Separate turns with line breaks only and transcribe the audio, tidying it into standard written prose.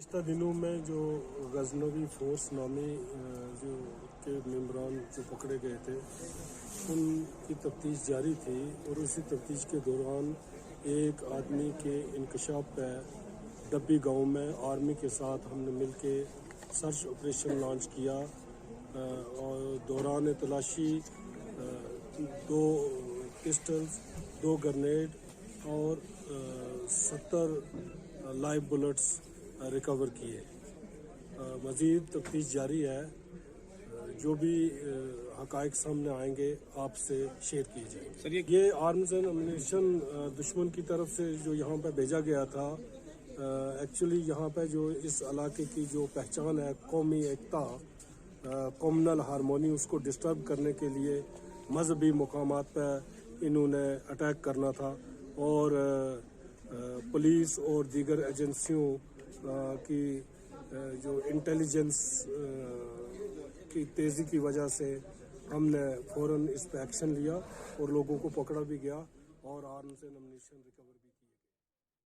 गुज़िश्ता दिनों में जो गजनवी फोर्स नामी जो के मेंबरान जो पकड़े गए थे उनकी तफ्तीश जारी थी और उसी तफ्तीश के दौरान एक आदमी के इंकशाफ पे डब्बी गांव में आर्मी के साथ हमने मिलके सर्च ऑपरेशन लॉन्च किया और दौरान तलाशी 2 पिस्टल्स, 2 ग्रेनेड और 70 लाइव बुलेट्स रिकवर किए। मज़ीद तफ्तीश जारी है। जो भी हक़ाइक़ सामने आएंगे आपसे शेयर किए जाएंगे।
सर
ये आर्म्स एंड अम्यूनिशन दुश्मन की तरफ से जो यहाँ पे भेजा गया था, एक्चुअली यहाँ पे जो इस इलाके की जो पहचान है, कौमी एकता, कम्युनल हारमोनी, उसको डिस्टर्ब करने के लिए मजहबी मकामात पर इन्होंने अटैक करना था और पुलिस और दीगर एजेंसियों की जो इंटेलिजेंस की तेज़ी की वजह से हमने फ़ौरन इस पर एक्शन लिया और लोगों को पकड़ा भी गया और आर्म्स एंड अम्यूनिशन रिकवर भी किया।